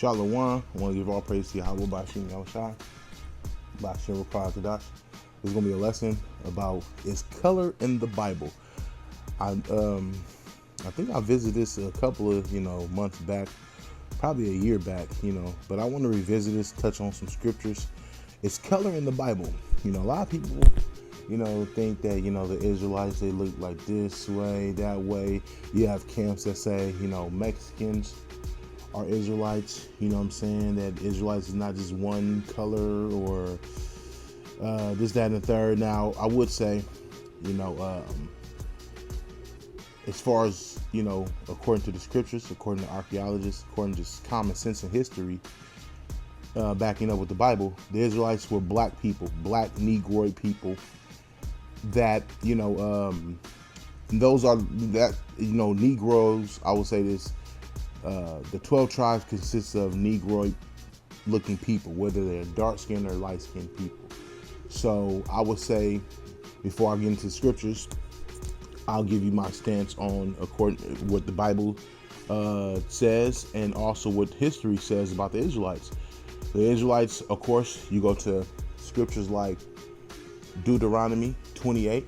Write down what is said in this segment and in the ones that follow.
Shalom. I want to give all praise to Yahweh Bashim Yahushai. Bashim Kadash. This is going to be a lesson about is color in the Bible. I think I visited this a couple of months back, probably a year back, but I want to revisit this, touch on some scriptures. Is color in the Bible? A lot of people think that, the Israelites, they look like this way, that way. You have camps that say, Mexicans are Israelites, that Israelites is not just one color or this, that, and the third. Now, I would say, as far as, according to the scriptures, according to archaeologists, according to just common sense and history, backing up with the Bible, the Israelites were black people, black Negroid people that, those are that, Negroes, I would say this, the 12 tribes consists of Negroid looking people, whether they're dark skinned or light skinned people. So I would say, before I get into the scriptures, I'll give you my stance on according to what the Bible says and also what history says about the Israelites. The Israelites, of course, you go to scriptures like Deuteronomy 28.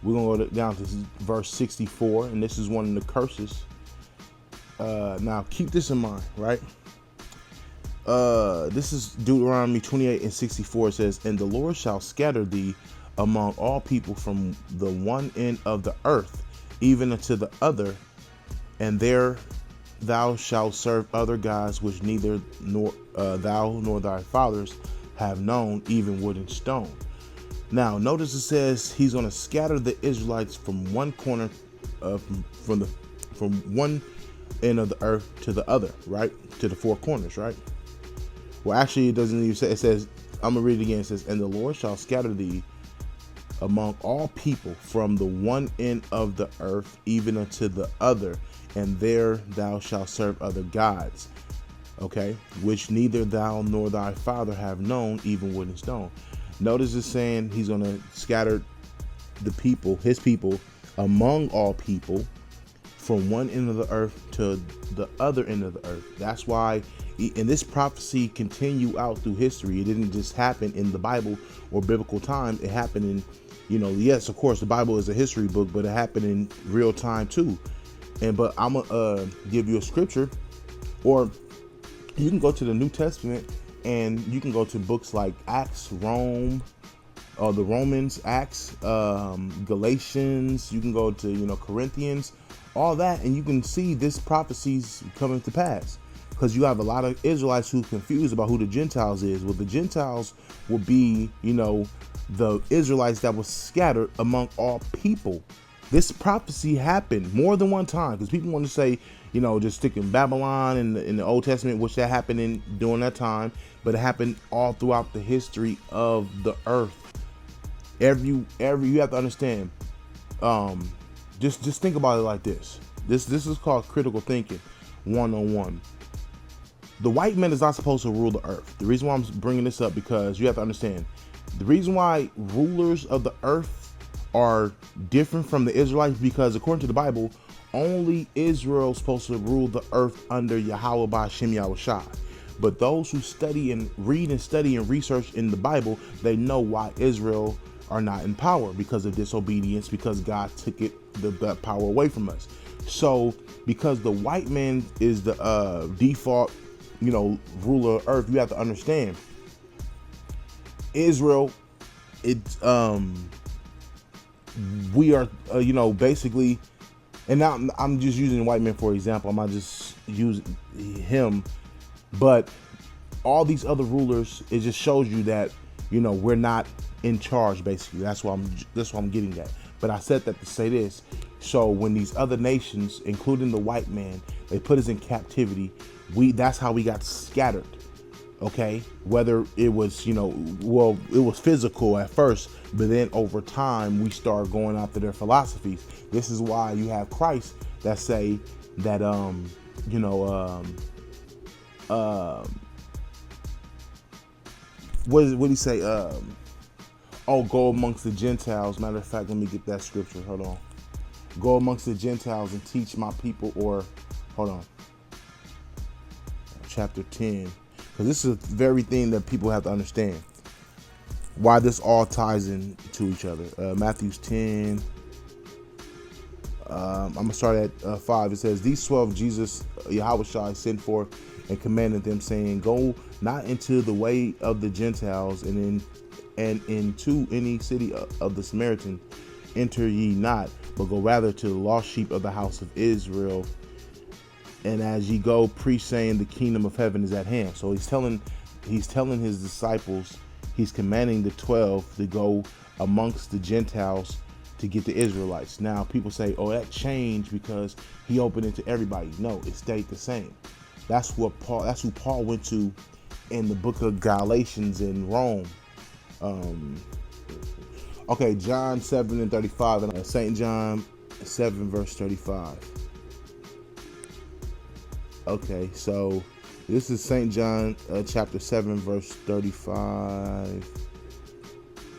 We're going to go down to verse 64, and this is one of the curses. Now, keep this in mind, right? This is Deuteronomy 28 and 64. It says, "And the Lord shall scatter thee among all people from the one end of the earth, even unto the other, and there thou shalt serve other gods which neither thou nor thy fathers have known, even wood and stone." Now, notice it says he's going to scatter the Israelites from one corner, from one end of the earth to the other, right? To the four corners, right? Well, actually, it doesn't even say. It says, I'm gonna read it again. It says, "And the Lord shall scatter thee among all people from the one end of the earth, even unto the other, and there thou shalt serve other gods, okay, which neither thou nor thy father have known, even wood and stone." Notice it's saying he's going to scatter the people, his people, among all people from one end of the earth to the other end of the earth. That's why, and this prophecy continue out through history. It didn't just happen in the Bible or biblical time. It happened in, yes, of course, the Bible is a history book, but it happened in real time too. But I'm gonna give you a scripture, or you can go to the New Testament and you can go to books like Acts, Rome, the Romans, Acts, Galatians. You can go to Corinthians, all that, and you can see this prophecies coming to pass. Because you have a lot of Israelites who confused about who the Gentiles is. Well, the Gentiles will be, the Israelites that was scattered among all people. This prophecy happened more than one time, because people want to say, just stick in Babylon in the Old Testament, which that happened during that time, but it happened all throughout the history of the earth. You have to understand. Just think about it like this. This is called critical thinking, 101. The white man is not supposed to rule the earth. The reason why I'm bringing this up, because you have to understand, the reason why rulers of the earth are different from the Israelites, because according to the Bible, only Israel is supposed to rule the earth under Yahweh Bashim Yahushai. But those who study and read and study and research in the Bible, they know why Israel are not in power, because of disobedience, because God took the power away from us. So because the white man is the default ruler of earth, you have to understand Israel, it's we are basically, and now I'm just using white men for example, I'm not just using him, but all these other rulers, it just shows you that we're not in charge. Basically, that's what I'm getting at. But I said that to say this. So when these other nations, including the white man, they put us in captivity, that's how we got scattered. Okay, whether it was, it was physical at first, but then over time we start going after their philosophies. This is why you have Christ that say that, what did he say? Go amongst the Gentiles. Matter of fact, let me get that scripture. Hold on. Go amongst the Gentiles and teach my people, or hold on. chapter 10, because this is the very thing that people have to understand why this all ties into each other. Matthew's 10. I'm gonna start at 5. It says, "These 12 Jesus Yahushua sent forth and commanded them, saying, Go not into the way of the Gentiles, and into any city of the Samaritan enter ye not, but go rather to the lost sheep of the house of Israel. And as ye go, preach, saying, the kingdom of heaven is at hand." So he's telling his disciples, he's commanding the 12 to go amongst the Gentiles to get the Israelites. Now people say, oh, that changed because he opened it to everybody. No, it stayed the same. That's who Paul went to in the book of Galatians in Rome. Okay, John 7:35, and St. John 7 verse 35. Okay, so this is St. John chapter 7 verse 35.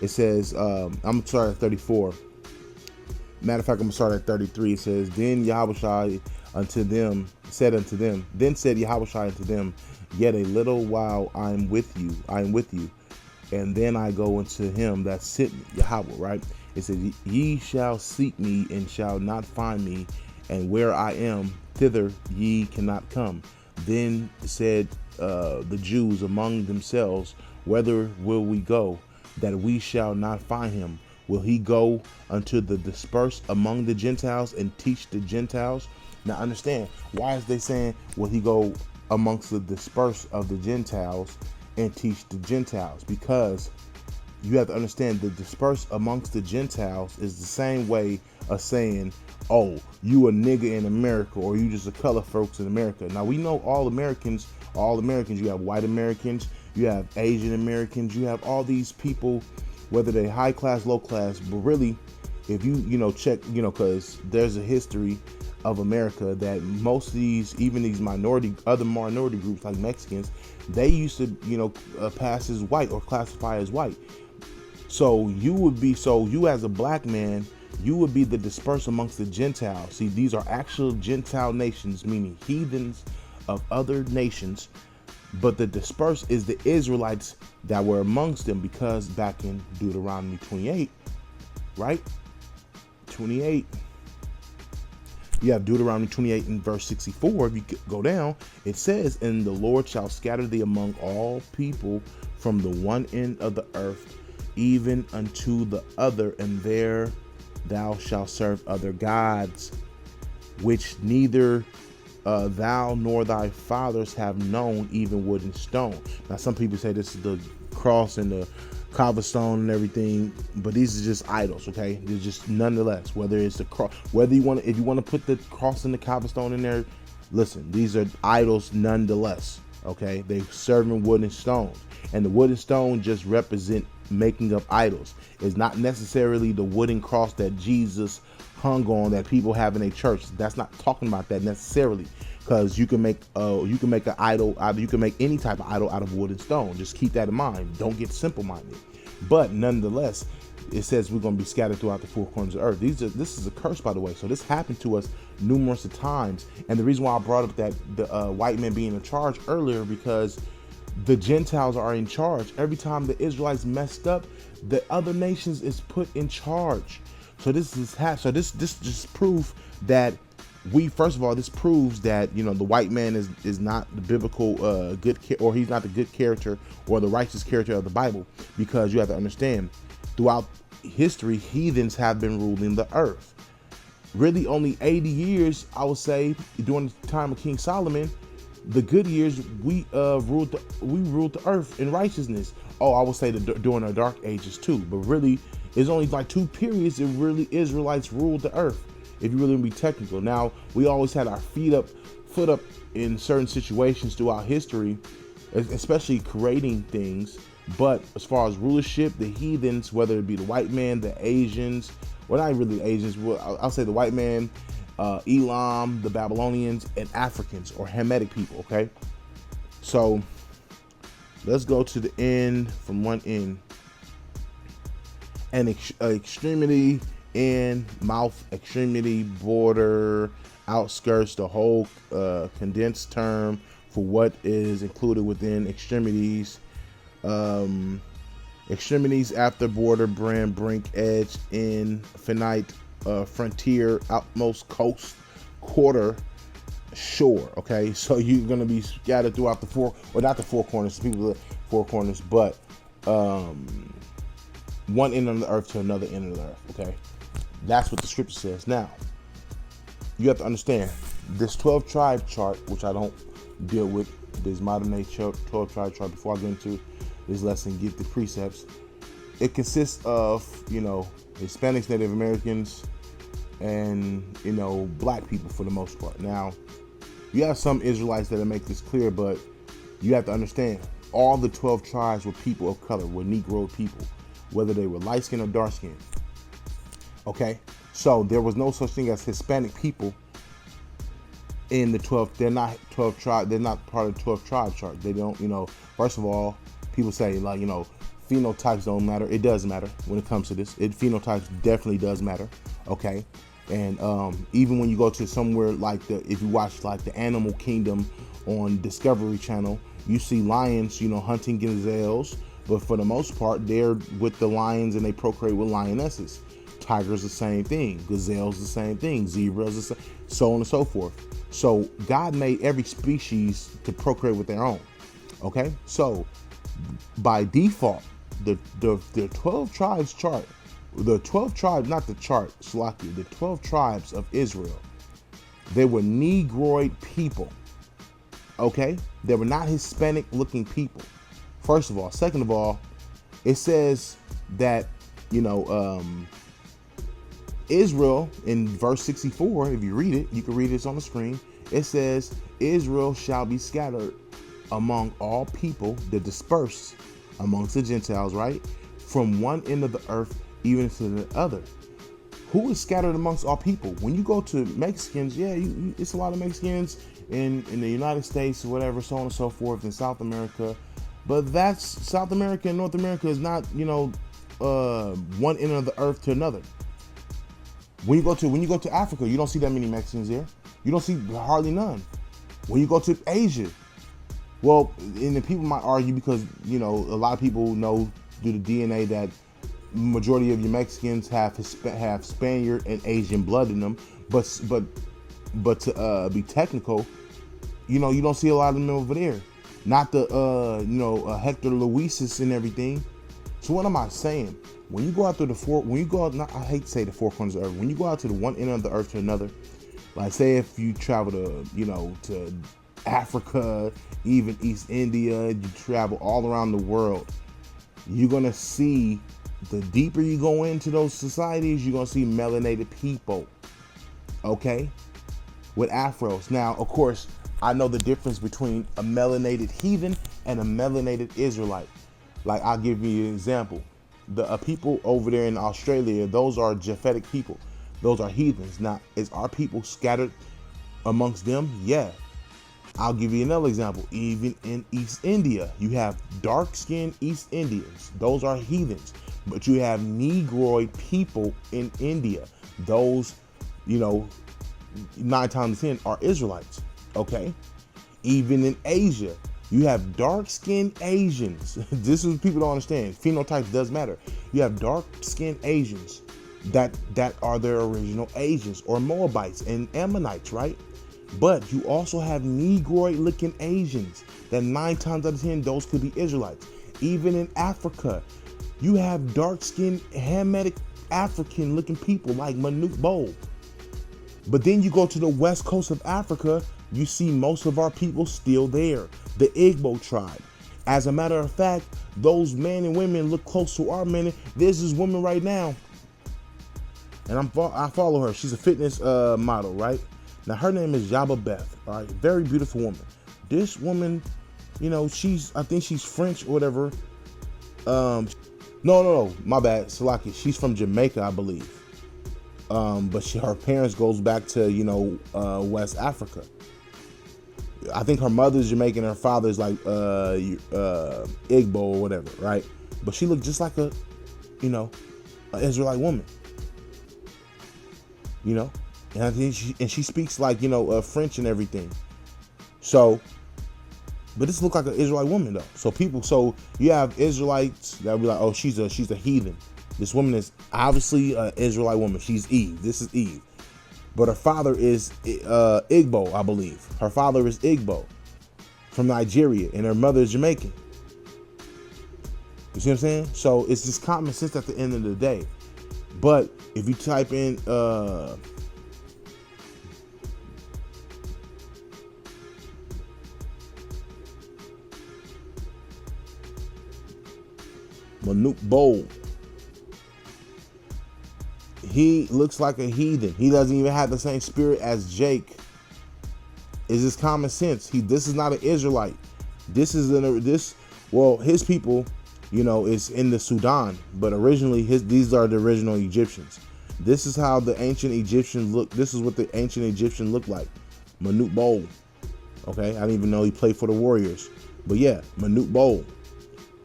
It says, I'm gonna start at 34. Matter of fact, I'm gonna start at 33. It says, Then Yahushua said unto Yahushua unto them, Yet a little while I am with you, and then I go unto him that sent me, Yahweh, right? It says, Ye shall seek me and shall not find me, and where I am, thither ye cannot come. Then said the Jews among themselves, Whither will we go, that we shall not find him? Will he go unto the dispersed among the Gentiles and teach the Gentiles? Now understand, why is they saying, will he go amongst the dispersed of the Gentiles and teach the Gentiles? Because you have to understand, the dispersed amongst the Gentiles is the same way of saying, oh, you a nigga in America, or you just a color folks in America. Now we know all Americans. You have white Americans, you have Asian Americans, you have all these people, whether they're high class, low class. But really, if you check, because there's a history of America that most of these, even these other minority groups like Mexicans, they used to, pass as white or classify as white. So you as a black man, you would be the dispersed amongst the Gentiles. See, these are actual Gentile nations, meaning heathens of other nations. But the dispersed is the Israelites that were amongst them, because back in Deuteronomy 28, right? 28. You have Deuteronomy 28 and verse 64. If you go down, it says, And the Lord shall scatter thee among all people from the one end of the earth, even unto the other, and there thou shalt serve other gods, which neither thou nor thy fathers have known, even wood and stone. Now some people say this is the cross and the cobblestone and everything, but these are just idols. Okay, they're just, nonetheless, whether it's the cross, if you want to put the cross and the cobblestone in there, listen, these are idols nonetheless. Okay, they serving wood and stones, and the wood and stone just represent making up idols. It's not necessarily the wooden cross that Jesus hung on that people have in a church. That's not talking about that necessarily, because you can make an idol you can make any type of idol out of wood and stone. Just keep that in mind. Don't get simple-minded. But nonetheless, it says we're going to be scattered throughout the four corners of the earth. This is a curse, by the way. So this happened to us numerous of times. And the reason why I brought up that the white men being in charge earlier, because the Gentiles are in charge. Every time the Israelites messed up, the other nations is put in charge. So this just proves that this proves that the white man is not the biblical or he's not the good character or the righteous character of the Bible, because you have to understand, throughout history, heathens have been ruling the earth. Really, only 80 years, I would say, during the time of King Solomon, the good years, we ruled the earth in righteousness. Oh, I would say during the dark ages too, but really, it's only like 2 periods that really Israelites ruled the earth, if you really want to be technical. Now, we always had our foot up in certain situations throughout history, especially creating things. But as far as rulership, the heathens, whether it be the white man, the Asians, well, not really Asians, I'll say the white man, Elam, the Babylonians, and Africans or Hamitic people. Okay, so let's go to the end, from one end. And extremity, in, mouth, extremity, border, outskirts, the whole condensed term for what is included within extremities. Extremities after border, brand, brink, edge, in, finite, frontier, outmost coast, quarter, shore. Okay, so you're gonna be scattered throughout the four, well, not the four corners, people live four corners, but one end of the earth to another end of the earth. Okay, that's what the scripture says. Now, you have to understand this 12 tribe chart, which I don't deal with, this modern day 12 tribe chart. Before I get into this lesson, get the precepts. It consists of, Hispanics, Native Americans, and, black people for the most part. Now, you have some Israelites that'll make this clear, but you have to understand all the 12 tribes were people of color, were Negro people, whether they were light skinned or dark skinned. Okay, so there was no such thing as Hispanic people in the 12. They're not 12 tribe. They're not part of the 12 tribe chart. They don't. First of all, people say phenotypes don't matter. It does matter when it comes to this. Phenotypes definitely does matter. Okay, and even when you go to somewhere like if you watch like the Animal Kingdom on Discovery Channel, you see lions, hunting gazelles, but for the most part, they're with the lions and they procreate with lionesses. Tigers the same thing, gazelles the same thing, zebras the same, so on and so forth. So God made every species to procreate with their own. Okay, so by default, the 12 tribes chart, the 12 tribes, not the chart, Slakia, the 12 tribes of Israel, they were Negroid people. Okay, they were not Hispanic looking people. First of all, second of all, it says that Israel in verse 64, if you read it, you can read it on the screen. It says, Israel shall be scattered among all people that disperse amongst the Gentiles, right? From one end of the earth even to the other. Who is scattered amongst all people? When you go to Mexicans, it's a lot of Mexicans in the United States or whatever, so on and so forth, in South America. But that's South America and North America is not, one end of the earth to another. When you go to Africa, you don't see that many Mexicans there. You don't see hardly none. When you go to Asia, well, and the people might argue because a lot of people know through the DNA that majority of your Mexicans have Spaniard and Asian blood in them. But to be technical, you don't see a lot of them over there. Not the Hector Luises and everything. So what am I saying? When you go out through I hate to say the four corners of the earth. When you go out to the one end of the earth to another, like say if you travel to Africa, even East India, you travel all around the world, you're gonna see, the deeper you go into those societies, you're gonna see melanated people, okay, with afros. Now, of course, I know the difference between a melanated heathen and a melanated Israelite. Like, I'll give you an example. The people over there in Australia, those are Japhetic people. Those are heathens. Now, is our people scattered amongst them? Yeah. I'll give you another example. Even in East India, you have dark-skinned East Indians. Those are heathens. But you have Negroid people in India. Those, 9 times out of 10 are Israelites. Okay? Even in Asia, you have dark-skinned Asians. This is what people don't understand. Phenotypes does matter. You have dark-skinned Asians that are their original Asians or Moabites and Ammonites, right? But you also have Negroid-looking Asians that 9 times out of 10, those could be Israelites. Even in Africa, you have dark-skinned Hamitic African-looking people like Manute Bol. But then you go to the west coast of Africa, you see most of our people still there. The Igbo tribe. As a matter of fact, those men and women look close to our men. There's this woman right now, and I follow her. She's a fitness model, right? Now her name is Yaba Beth. All right, very beautiful woman. This woman, I think she's French or whatever. No, my bad, Salaki. She's from Jamaica, I believe. But her parents goes back to West Africa. I think her mother's Jamaican, her father's like Igbo or whatever, right? But she looked just like a Israelite woman, and I think she speaks like French and everything. So But this look like an Israelite woman though. So you have Israelites that be like, oh, she's a heathen. This woman is obviously an Israelite woman. She's Eve. This is Eve. But her father is Igbo, I believe. Her father is Igbo from Nigeria, and her mother is Jamaican. You see what I'm saying? So it's just common sense at the end of the day. But if you type in Manute Bowl, he looks like a heathen. He doesn't even have the same spirit as Jake. It's just common sense. This is not an Israelite. This is his people, is in the Sudan, but originally these are the original Egyptians. This is how the ancient Egyptians look. This is what the ancient Egyptian looked like. Manute Bol. Okay, I didn't even know he played for the Warriors, but yeah, Manute Bol.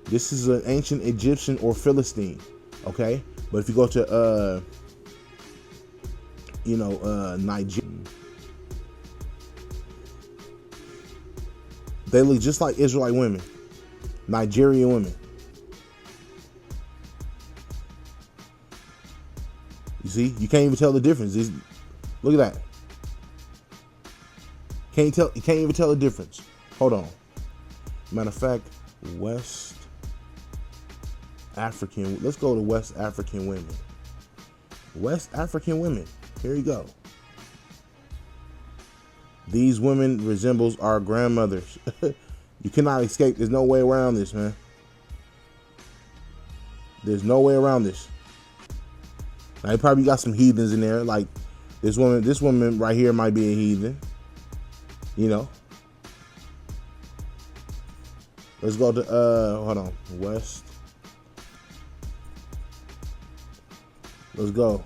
This is an ancient Egyptian or Philistine. Okay, but if you go to Nigeria, they look just like Israelite women, Nigerian women. You see, you can't even tell the difference. Look at that. You can't even tell the difference. Hold on. Matter of fact, West African. Let's go to West African women. West African women. Here you go. These women resembles our grandmothers. You cannot escape. There's no way around this, man. There's no way around this. Now, you probably got some heathens in there. Like this woman right here might be a heathen. Let's go to hold on. West. Let's go.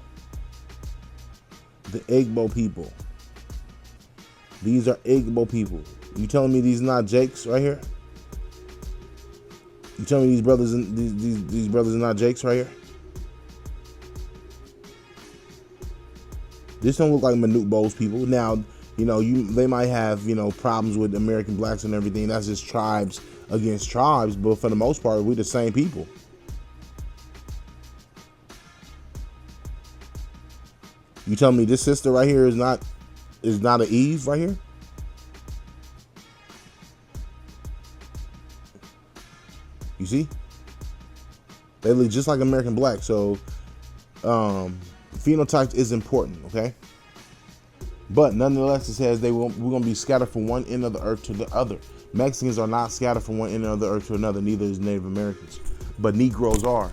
The Igbo people. These are Igbo people. You telling me these not Jakes right here? You telling me these brothers are not Jakes right here? This don't look like Manute Bowl's people. Now, they might have, problems with American blacks and everything. That's just tribes against tribes, but for the most part, we're the same people. You telling me this sister right here is not an Eve right here? You see? They look just like American black. So phenotype is important, okay? But nonetheless, it says we're going to be scattered from one end of the earth to the other. Mexicans are not scattered from one end of the earth to another. Neither is Native Americans. But Negroes are.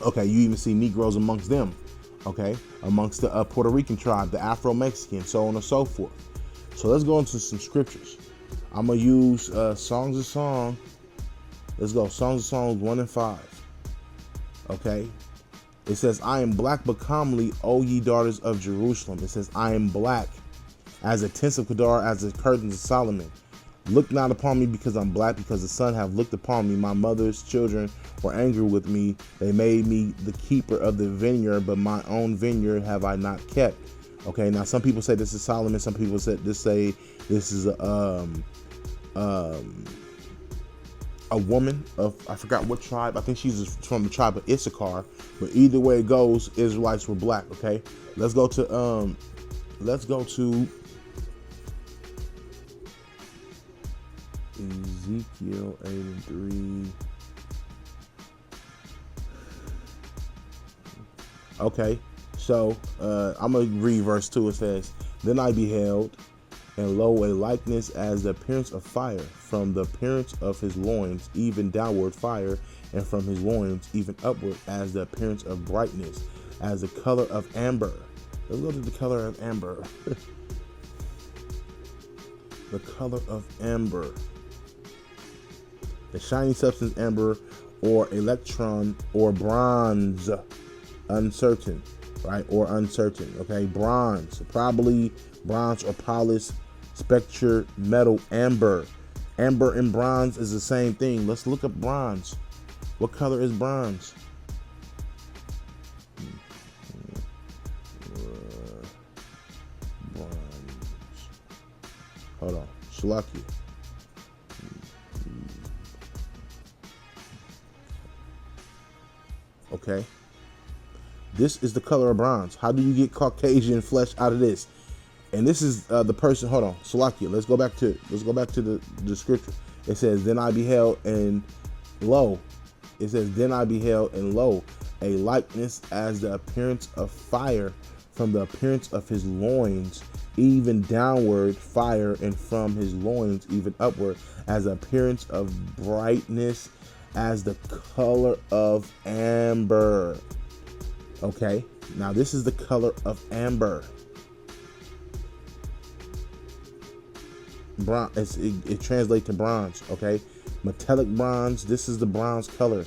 Okay, you even see Negroes amongst them. Okay, amongst the Puerto Rican tribe, the Afro-Mexican, so on and so forth. So let's go into some scriptures. I'm going to use Songs of Songs. Let's go. Songs of Songs 1 and 5. Okay. It says, I am black but comely, O ye daughters of Jerusalem. It says, I am black as the tents of Kedar, as the curtains of Solomon. Look not upon me because I'm black, because the sun have looked upon me. My mother's children were angry with me. They made me the keeper of the vineyard, but my own vineyard have I not kept. Okay, now some people say this is Solomon. Some people say this is a woman of, I forgot what tribe. I think she's from the tribe of Issachar. But either way it goes, Israelites were black. Okay, let's go to Ezekiel 8 and 3. Okay, so I'm gonna read verse 2. It says, Then I beheld, and lo, a likeness as the appearance of fire, from the appearance of his loins, even downward fire, and from his loins, even upward, as the appearance of brightness, as the color of amber. Let's go to the color of amber. The color of amber. The shiny substance amber, or electron, or bronze, uncertain, right? Or uncertain, okay? Bronze, probably bronze or polished spectre metal amber. Amber and bronze is the same thing. Let's look up bronze. What color is bronze? Bronze. Hold on. Shalaki. Okay. This is the color of bronze. How do you get Caucasian flesh out of this? And this is the person. Hold on, Salakia. Let's go back to the scripture. It says, "Then I beheld, and lo." It says, "Then I beheld, and lo, a likeness as the appearance of fire, from the appearance of his loins, even downward fire, and from his loins even upward, as the appearance of brightness, as the color of amber." Okay, now this is the color of amber. Bronze, it translates to bronze. Okay, metallic bronze. This is the bronze color.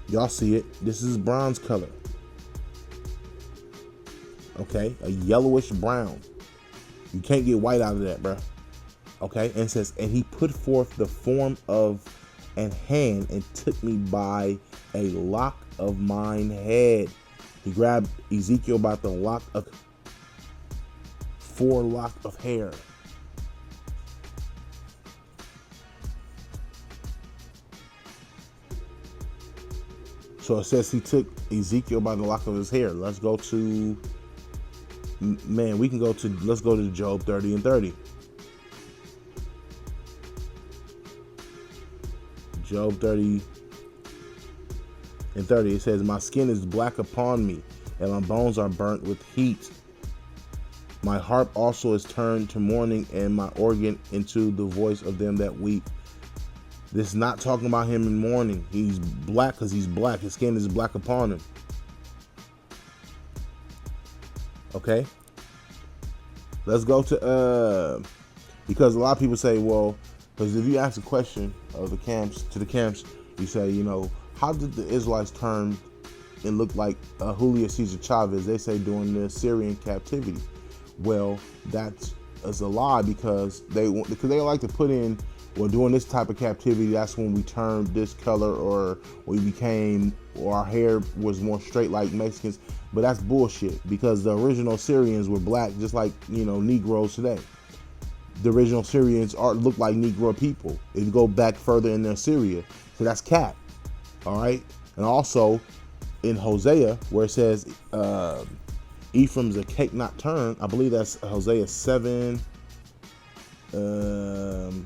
Y'all see it? This is bronze color. Okay, a yellowish brown. You can't get white out of that, bro. Okay, and it says, "And he put forth the form of an hand, and took me by a lock of mine head." He grabbed Ezekiel by the forelock of hair. So it says he took Ezekiel by the lock of his hair. Let's go to, let's go to Job 30 and 30. Job 30 and 30, it says, "My skin is black upon me, and my bones are burnt with heat. My harp also is turned to mourning, and my organ into the voice of them that weep." This is not talking about him in mourning. He's black because he's black. His skin is black upon him. Okay? Let's go to, because a lot of people say, well, because if you ask a question of the camps, you say, how did the Israelites turn and look like Julio Cesar Chavez? They say during the Syrian captivity. Well, that's a lie, because they like to put in, well, during this type of captivity, that's when we turned this color, or our hair was more straight like Mexicans. But that's bullshit, because the original Syrians were black, just like, Negroes today. The original Syrians look like Negro people. If you go back further in Assyria, so that's cap. All right. And also in Hosea, where it says Ephraim's a cake not turned, I believe that's Hosea 7. 7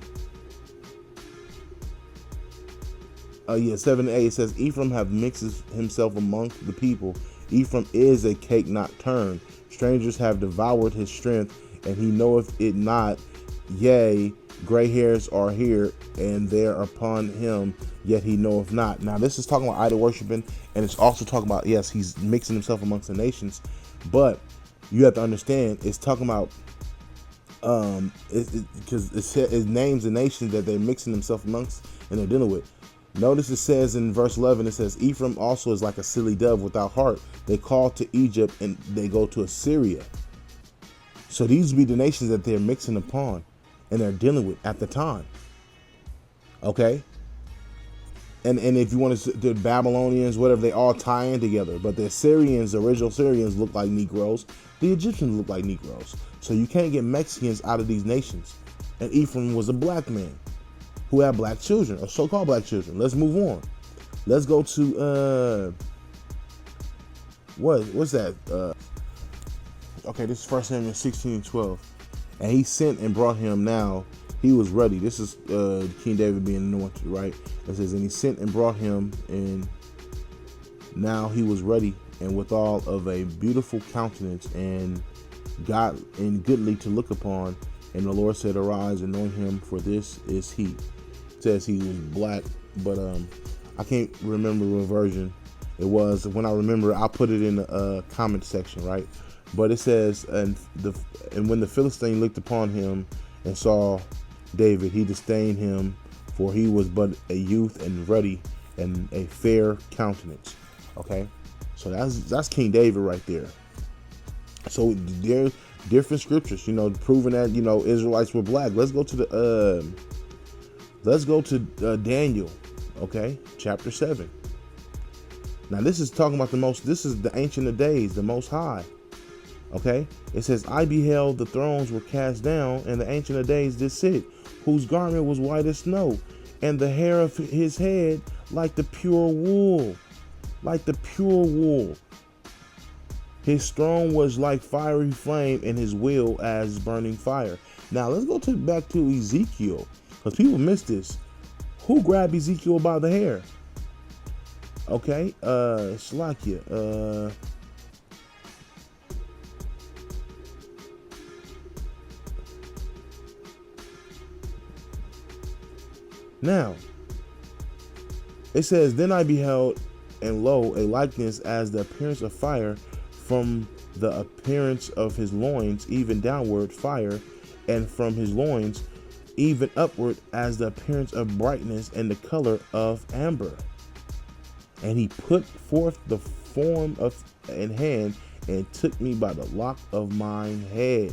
and 8, it says, "Ephraim have mixed himself among the people. Ephraim is a cake not turned. Strangers have devoured his strength, and he knoweth it not. Yea, gray hairs are here and there upon him, yet he knoweth not." Now, this is talking about idol worshiping, and it's also talking about, yes, he's mixing himself amongst the nations, but you have to understand, it's talking about, because it names the nations that they're mixing themselves amongst and they're dealing with. Notice it says in verse 11, it says, "Ephraim also is like a silly dove without heart. They call to Egypt and they go to Assyria." So these would be the nations that they're mixing upon and they're dealing with at the time. Okay? And if you want to, the Babylonians, whatever, they all tie in together. But the Assyrians, the original Assyrians, look like Negroes. The Egyptians look like Negroes. So you can't get Mexicans out of these nations. And Ephraim was a black man who had black children, or so-called black children. Let's move on. Let's go to what's that? Okay, this is 1 Samuel 16:12. "And he sent and brought him. Now he was ready." This is King David being anointed, right? It says, "And he sent and brought him, and now he was ready, and withal of a beautiful countenance, and goodly to look upon. And the Lord said, Arise, anoint him, for this is he." It says he was black, but I can't remember what version it was. When I remember, I'll put it in the comment section, right? But it says, and when the Philistine looked upon him and saw David, he disdained him, for he was but a youth and ruddy and a fair countenance. Okay, so that's King David right there. So there are different scriptures, proving that Israelites were black. Let's go to Daniel, okay, chapter 7. Now this is talking about this is the Ancient of Days, the Most High. Okay, it says, "I beheld the thrones were cast down, and the Ancient of Days did sit, whose garment was white as snow, and the hair of his head like the pure wool." like the pure wool. His throne was like fiery flame, and his will as burning fire. Now let's go back to Ezekiel, because people miss this. Who grabbed Ezekiel by the hair? Okay, Shalakia. Now, it says, then I beheld, and lo, a likeness as the appearance of fire, from the appearance of his loins, even downward fire, and from his loins, even upward, as the appearance of brightness, and the color of amber. And he put forth the form of an hand, and took me by the lock of mine head.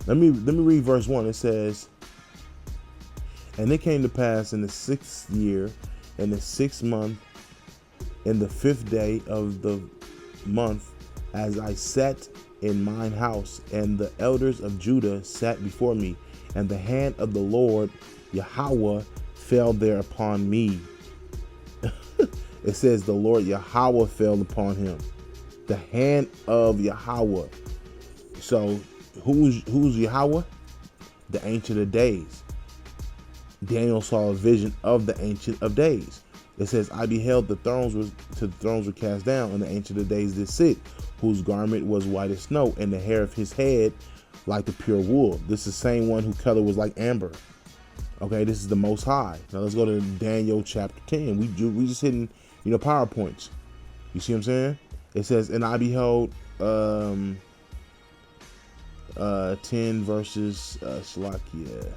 Let me read verse 1. It says, and it came to pass in the 6th year, in the 6th month, in the 5th day of the month, as I sat in mine house, and the elders of Judah sat before me, and the hand of the Lord Yahweh fell there upon me. It says the Lord Yahweh fell upon him. The hand of Yahweh. So who's Yahweh? The Ancient of Days. Daniel saw a vision of the Ancient of Days. It says, I beheld the thrones were cast down, and the Ancient of Days did sit, whose garment was white as snow, and the hair of his head like the pure wool. This is the same one whose color was like amber. Okay, this is the Most High. Now let's go to Daniel chapter 10. We just hitting, PowerPoints. You see what I'm saying? It says, and I beheld 10 verses, Shalakia.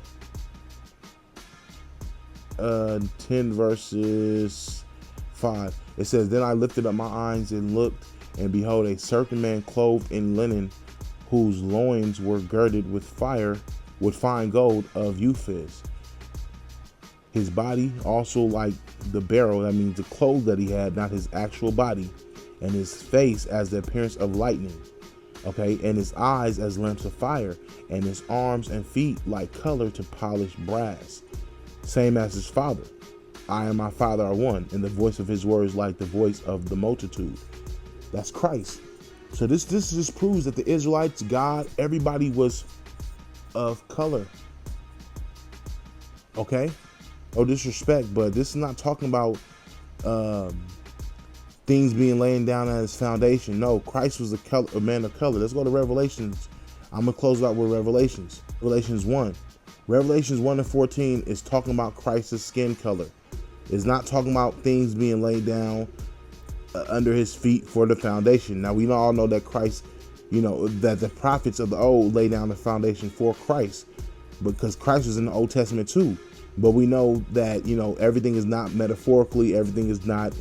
10 verses 5. It says, then I lifted up my eyes and looked, and behold, a certain man clothed in linen, whose loins were girded with fine gold of Uphaz. His body also like the beryl, that means the clothes that he had, not his actual body, and his face as the appearance of lightning. Okay, and his eyes as lamps of fire, and his arms and feet like color to polished brass. Same as his father. I and my father are one, and the voice of his words like the voice of the multitude. That's Christ. So this just proves that the Israelites, God, everybody was of color. Okay? No disrespect, but this is not talking about things being laying down at his foundation. No, Christ was a man of color. Let's go to Revelations. I'm going to close out with Revelations. Revelations 1. Revelations 1 and 14 is talking about Christ's skin color. It's not talking about things being laid down under his feet for the foundation. Now, we all know that Christ, that the prophets of the old lay down the foundation for Christ, because Christ was in the Old Testament too. But we know that, everything is not metaphorically, everything is not,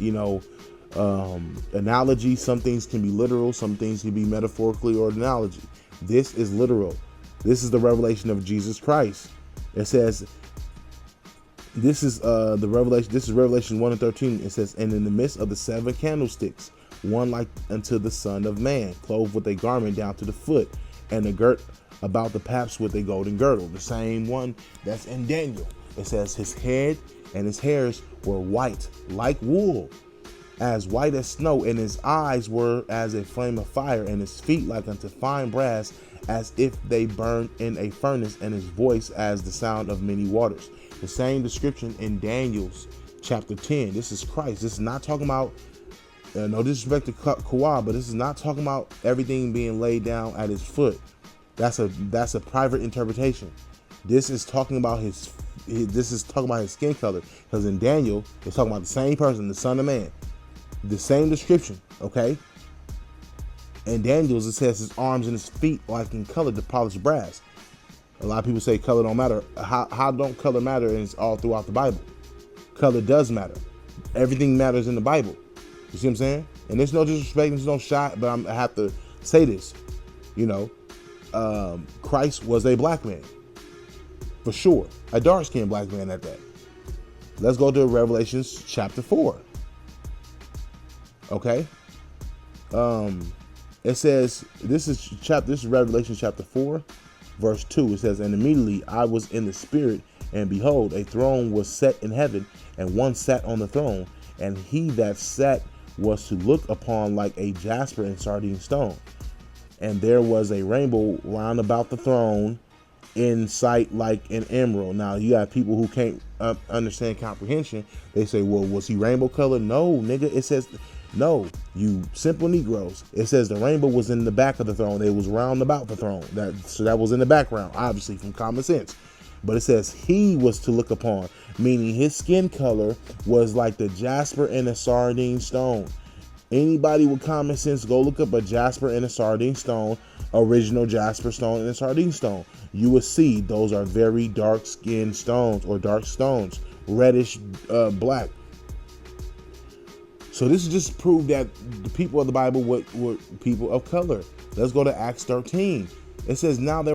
analogy. Some things can be literal, some things can be metaphorically or analogy. This is literal. This is the revelation of Jesus Christ. It says, this is Revelation 1 and 13. It says, and in the midst of the 7 candlesticks, one like unto the Son of Man, clothed with a garment down to the foot, and a girt about the paps with a golden girdle. The same one that's in Daniel. It says his head and his hairs were white like wool, as white as snow, and his eyes were as a flame of fire, and his feet like unto fine brass, as if they burned in a furnace, and his voice as the sound of many waters. The same description in Daniel's chapter 10. This is Christ. This is not talking about, no disrespect to Kawhi, but this is not talking about everything being laid down at his foot. That's a private interpretation. This is talking about his skin color, because in Daniel it's talking about the same person, the Son of Man, the same description. Okay. In Daniel's it says his arms and his feet like in color to polished brass. A lot of people say color don't matter. How don't color matter? And it's all throughout the Bible. Color does matter. Everything matters in the Bible. You see what I'm saying? And there's no disrespect, there's no shot, but I have to say this. Christ was a black man. For sure. A dark-skinned black man at that. Let's go to Revelations chapter 4. Okay? It says, this is Revelation chapter 4, verse 2. It says, and immediately I was in the spirit, and behold, a throne was set in heaven, and one sat on the throne, and he that sat was to look upon like a jasper and sardine stone. And there was a rainbow round about the throne, in sight like an emerald. Now you got people who can't understand comprehension. They say, well, was he rainbow colored? No, nigga. It says, no, you simple Negroes. It says the rainbow was in the back of the throne. It was round about the throne. So that was in the background, obviously from common sense. But it says he was to look upon, meaning his skin color was like the jasper and a sardine stone. Anybody with common sense, go look up a jasper and a sardine stone, original jasper stone and a sardine stone. You will see those are very dark skinned stones, or dark stones, reddish black. So this is just proof that the people of the Bible were people of color. Let's go to Acts 13. It says, now there